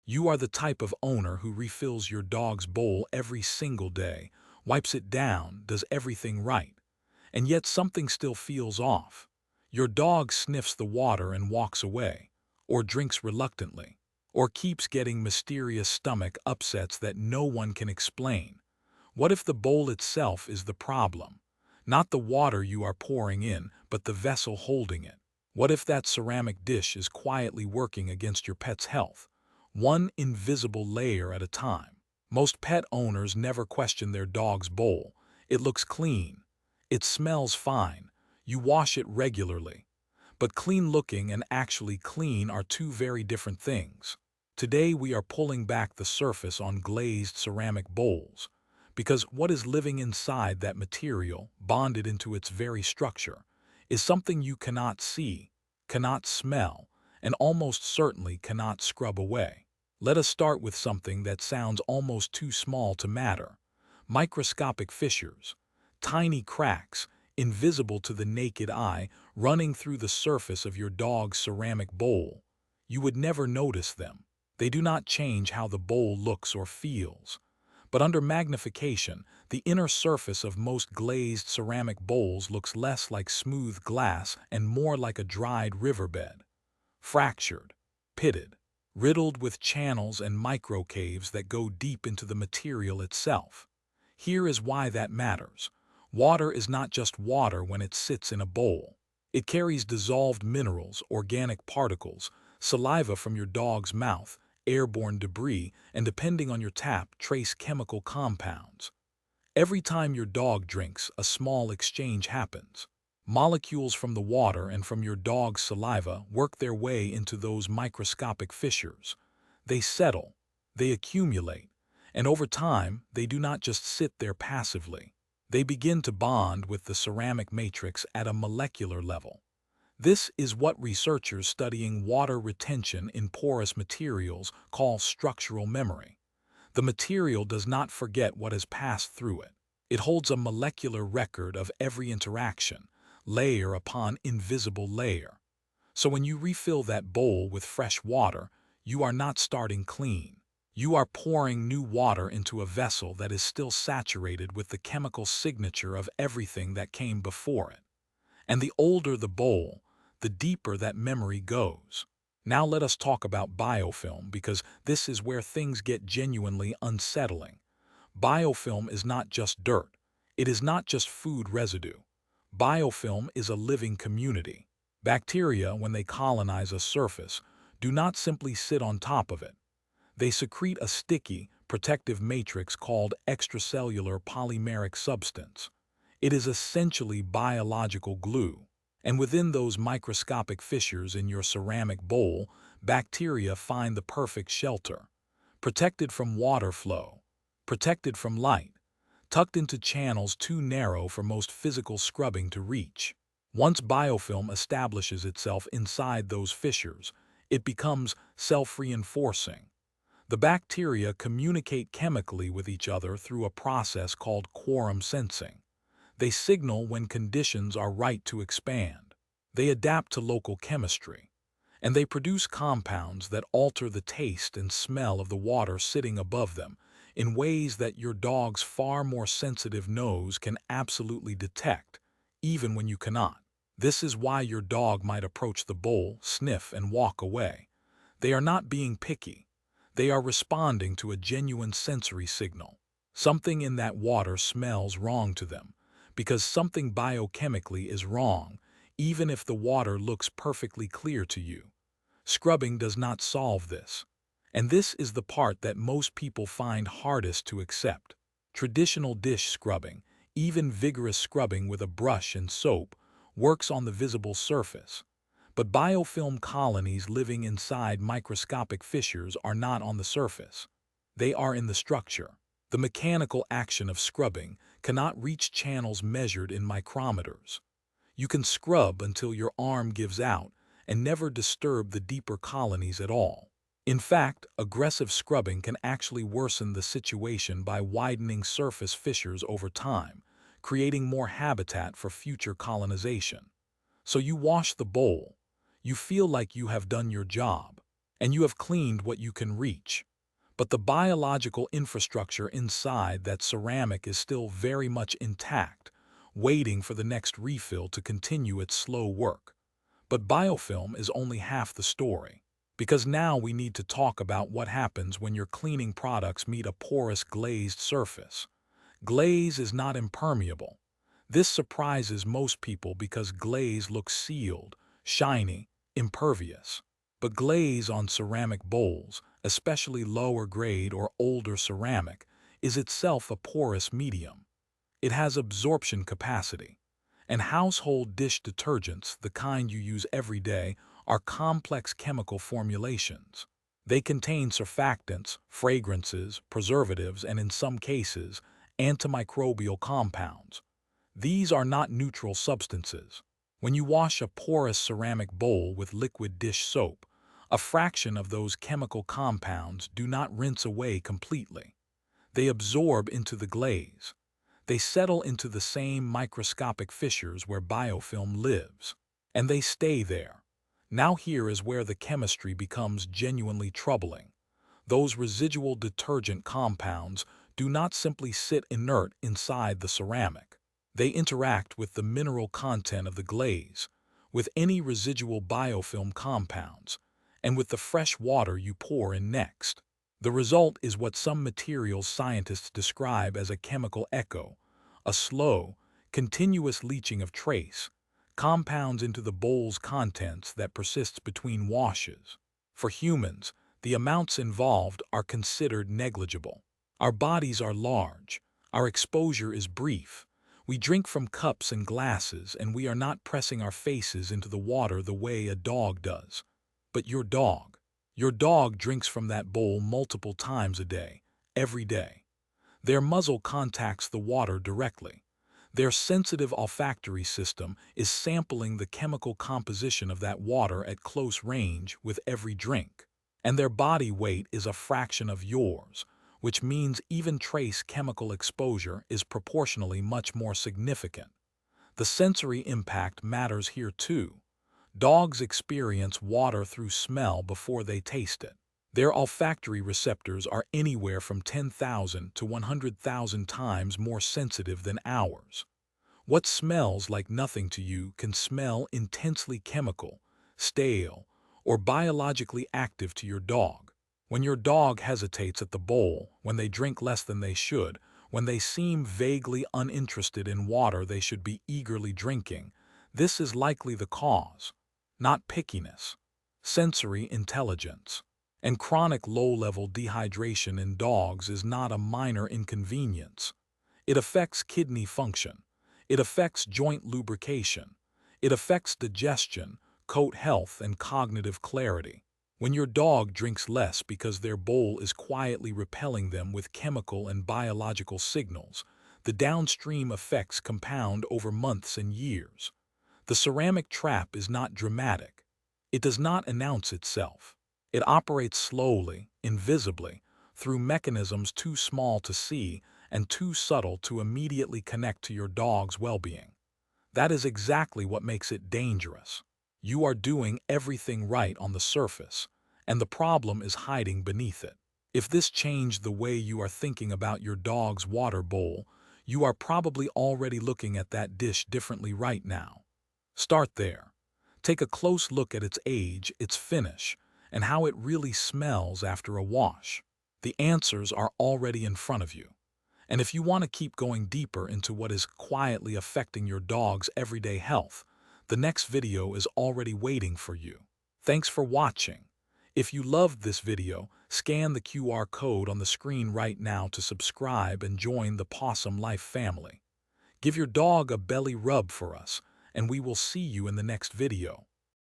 You are the type of owner who refills your dog's bowl every single day, wipes it down, does everything right, and yet something still feels off. Your dog sniffs the water and walks away, or drinks reluctantly, or keeps getting mysterious stomach upsets that no one can explain. What if the bowl itself is the problem? Not the water you are pouring in, but the vessel holding it. What if that ceramic dish is quietly working against your pet's health, one invisible layer at a time? Most pet owners never question their dog's bowl. It looks clean. It smells fine. You wash it regularly. But clean-looking and actually clean are two very different things. Today we are pulling back the surface on glazed ceramic bowls, because what is living inside that material, bonded into its very structure, is something you cannot see, cannot smell, and almost certainly cannot scrub away. Let us start with something that sounds almost too small to matter: microscopic fissures, tiny cracks, invisible to the naked eye, running through the surface of your dog's ceramic bowl. You would never notice them. They do not change how the bowl looks or feels. But under magnification, the inner surface of most glazed ceramic bowls looks less like smooth glass and more like a dried riverbed. Fractured, pitted, riddled with channels and microcaves that go deep into the material itself. Here is why that matters. Water is not just water when it sits in a bowl. It carries dissolved minerals, organic particles, saliva from your dog's mouth, airborne debris, and depending on your tap, trace chemical compounds. Every time your dog drinks, a small exchange happens. Molecules from the water and from your dog's saliva work their way into those microscopic fissures. They settle, they accumulate, and over time, they do not just sit there passively. They begin to bond with the ceramic matrix at a molecular level. This is what researchers studying water retention in porous materials call structural memory. The material does not forget what has passed through it. It holds a molecular record of every interaction, layer upon invisible layer. So when you refill that bowl with fresh water, you are not starting clean. You are pouring new water into a vessel that is still saturated with the chemical signature of everything that came before it. And the older the bowl, the deeper that memory goes. Now let us talk about biofilm, because this is where things get genuinely unsettling. Biofilm is not just dirt. It is not just food residue. Biofilm is a living community. Bacteria, when they colonize a surface, do not simply sit on top of it. They secrete a sticky, protective matrix called extracellular polymeric substance. It is essentially biological glue. And within those microscopic fissures in your ceramic bowl, bacteria find the perfect shelter. Protected from water flow, protected from light, tucked into channels too narrow for most physical scrubbing to reach. Once biofilm establishes itself inside those fissures, it becomes self-reinforcing. The bacteria communicate chemically with each other through a process called quorum sensing. They signal when conditions are right to expand. They adapt to local chemistry, and they produce compounds that alter the taste and smell of the water sitting above them in ways that your dog's far more sensitive nose can absolutely detect, even when you cannot. This is why your dog might approach the bowl, sniff, and walk away. They are not being picky. They are responding to a genuine sensory signal. Something in that water smells wrong to them, because something biochemically is wrong, even if the water looks perfectly clear to you. Scrubbing does not solve this. And this is the part that most people find hardest to accept. Traditional dish scrubbing, even vigorous scrubbing with a brush and soap, works on the visible surface. But biofilm colonies living inside microscopic fissures are not on the surface. They are in the structure. The mechanical action of scrubbing cannot reach channels measured in micrometers. You can scrub until your arm gives out and never disturb the deeper colonies at all. In fact, aggressive scrubbing can actually worsen the situation by widening surface fissures over time, creating more habitat for future colonization. So you wash the bowl. You feel like you have done your job. and you have cleaned what you can reach. But the biological infrastructure inside that ceramic is still very much intact, waiting for the next refill to continue its slow work. But biofilm is only half the story, because now we need to talk about what happens when your cleaning products meet a porous glazed surface. Glaze is not impermeable. This surprises most people because glaze looks sealed, shiny, impervious. But glaze on ceramic bowls, especially lower grade or older ceramic, is itself a porous medium. It has absorption capacity. And household dish detergents, the kind you use every day, are complex chemical formulations. They contain surfactants, fragrances, preservatives, and in some cases, antimicrobial compounds. These are not neutral substances. When you wash a porous ceramic bowl with liquid dish soap, a fraction of those chemical compounds do not rinse away completely. They absorb into the glaze. They settle into the same microscopic fissures where biofilm lives. And they stay there. Now here is where the chemistry becomes genuinely troubling. Those residual detergent compounds do not simply sit inert inside the ceramic. They interact with the mineral content of the glaze, with any residual biofilm compounds, and with the fresh water you pour in next. The result is what some materials scientists describe as a chemical echo, a slow, continuous leaching of trace compounds into the bowl's contents that persists between washes. For humans, the amounts involved are considered negligible. Our bodies are large. Our exposure is brief. We drink from cups and glasses, and we are not pressing our faces into the water the way a dog does. But your dog drinks from that bowl multiple times a day, every day. Their muzzle contacts the water directly. Their sensitive olfactory system is sampling the chemical composition of that water at close range with every drink. And their body weight is a fraction of yours, which means even trace chemical exposure is proportionally much more significant. The sensory impact matters here too. Dogs experience water through smell before they taste it. Their olfactory receptors are anywhere from 10,000 to 100,000 times more sensitive than ours. What smells like nothing to you can smell intensely chemical, stale, or biologically active to your dog. When your dog hesitates at the bowl, when they drink less than they should, when they seem vaguely uninterested in water they should be eagerly drinking, this is likely the cause. Not pickiness, sensory intelligence. And chronic low-level dehydration in dogs is not a minor inconvenience. It affects kidney function. It affects joint lubrication. It affects digestion, coat health, and cognitive clarity. When your dog drinks less because their bowl is quietly repelling them with chemical and biological signals, the downstream effects compound over months and years. The ceramic trap is not dramatic. It does not announce itself. It operates slowly, invisibly, through mechanisms too small to see and too subtle to immediately connect to your dog's well-being. That is exactly what makes it dangerous. You are doing everything right on the surface, and the problem is hiding beneath it. If this changed the way you are thinking about your dog's water bowl, you are probably already looking at that dish differently right now. Start there. Take a close look at its age, its finish, and how it really smells after a wash. The answers are already in front of you. And if you want to keep going deeper into what is quietly affecting your dog's everyday health, the next video is already waiting for you. Thanks for watching. If you loved this video, scan the QR code on the screen right now to subscribe and join the Pawsome Life family. Give your dog a belly rub for us, and we will see you in the next video.